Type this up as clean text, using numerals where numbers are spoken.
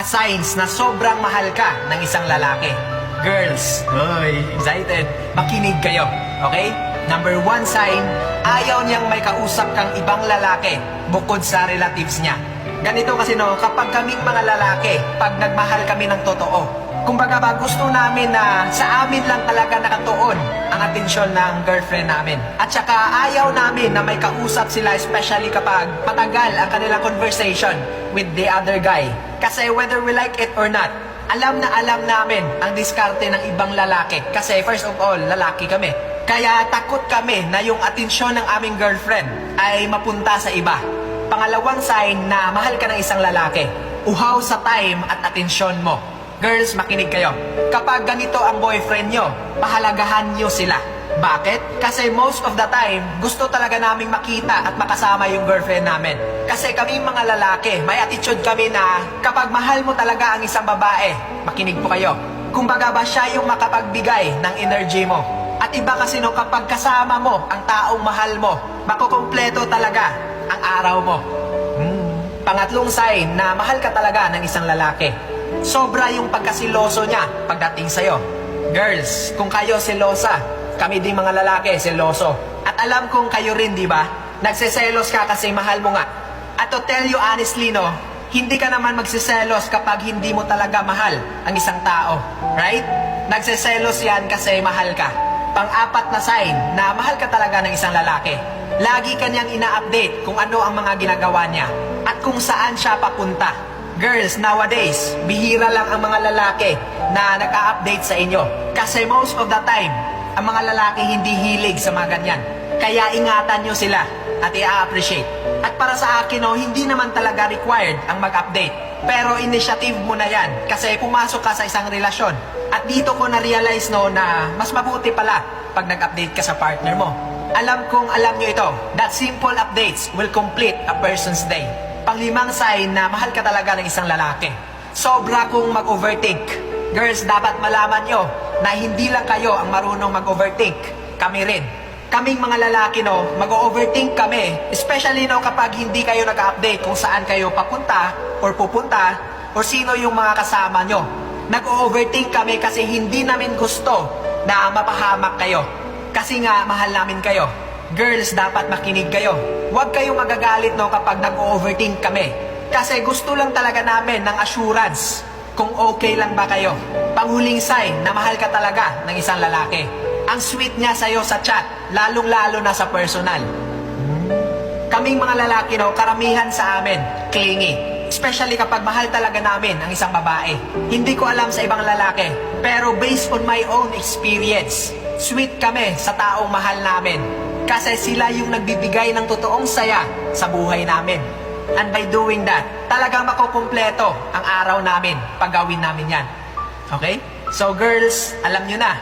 Signs na sobrang mahal ka ng isang lalaki. Girls, excited? Makinig kayo, okay? Number 1 sign, ayaw niyang may kausap kang ibang lalaki bukod sa relatives niya. Ganito kasi kapag kaming mga lalaki, pag nagmahal kami ng totoo, kumbaga ba gusto namin na sa amin lang talaga nakatuon ang atensyon ng girlfriend namin. At saka ayaw namin na may kausap sila, especially kapag matagal ang kanilang conversation with the other guy. Kasi whether we like it or not, alam na alam namin ang diskarte ng ibang lalaki. Kasi first of all, lalaki kami. Kaya takot kami na yung atensyon ng aming girlfriend ay mapunta sa iba. Pangalawang sign na mahal ka ng isang lalaki, uhaw sa time at atensyon mo. Girls, makinig kayo. Kapag ganito ang boyfriend nyo, pahalagahan nyo sila. Bakit? Kasi most of the time, gusto talaga naming makita at makasama yung girlfriend namin. Kasi kami mga lalaki, may attitude kami na kapag mahal mo talaga ang isang babae, makinig po kayo, kumbaga ba siya yung makapagbigay ng energy mo. At iba kasi kapag kasama mo ang taong mahal mo, makukumpleto talaga ang araw mo. Pangatlong sign na mahal ka talaga ng isang lalaki, sobra yung pagkasiloso niya pagdating sa'yo. Girls, kung kayo selosa, kami din mga lalaki, seloso. At alam kong kayo rin, di ba? Nagseselos ka kasi mahal mo nga. At to tell you honestly, hindi ka naman magsiselos kapag hindi mo talaga mahal ang isang tao. Right? Nagseselos yan kasi mahal ka. Pang-apat na sign na mahal ka talaga ng isang lalaki, lagi kanyang ina-update kung ano ang mga ginagawa niya at kung saan siya papunta. Girls, nowadays, bihira lang ang mga lalaki na nag-a-update sa inyo. Kasi most of the time, ang mga lalaki hindi hilig sa mga ganyan. Kaya ingatan nyo sila at i-appreciate. At para sa akin, hindi naman talaga required ang mag-update. Pero initiative mo na yan kasi pumasok ka sa isang relasyon. At dito ko na-realize na mas mabuti pala pag nag-update ka sa partner mo. Alam kong alam nyo ito, that simple updates will complete a person's day. Panglimang sign na mahal ka talaga ng isang lalaki, sobra kong mag-overthink. Girls, dapat malaman nyo na hindi lang kayo ang marunong mag-overthink. Kami rin. Kaming mga lalaki, mag-overthink kami. Especially kapag hindi kayo nag-update kung saan kayo papunta or pupunta or sino yung mga kasama nyo. Nag-overthink kami kasi hindi namin gusto na mapahamak kayo. Kasi nga, mahal namin kayo. Girls, dapat makinig kayo. Huwag kayong magagalit kapag nag-overthink kami. Kasi gusto lang talaga namin ng assurance kung okay lang ba kayo. Panghuling sign na mahal ka talaga ng isang lalaki, ang sweet niya sa'yo sa chat, lalong-lalo na sa personal. Kaming mga lalaki, karamihan sa amin, clingy. Especially kapag mahal talaga namin ang isang babae. Hindi ko alam sa ibang lalaki, pero based on my own experience, sweet kami sa taong mahal namin. Kasi sila yung nagbibigay ng totoong saya sa buhay namin. And by doing that, talagang makukumpleto ang araw namin pag gawin namin yan. Okay? So girls, alam nyo na,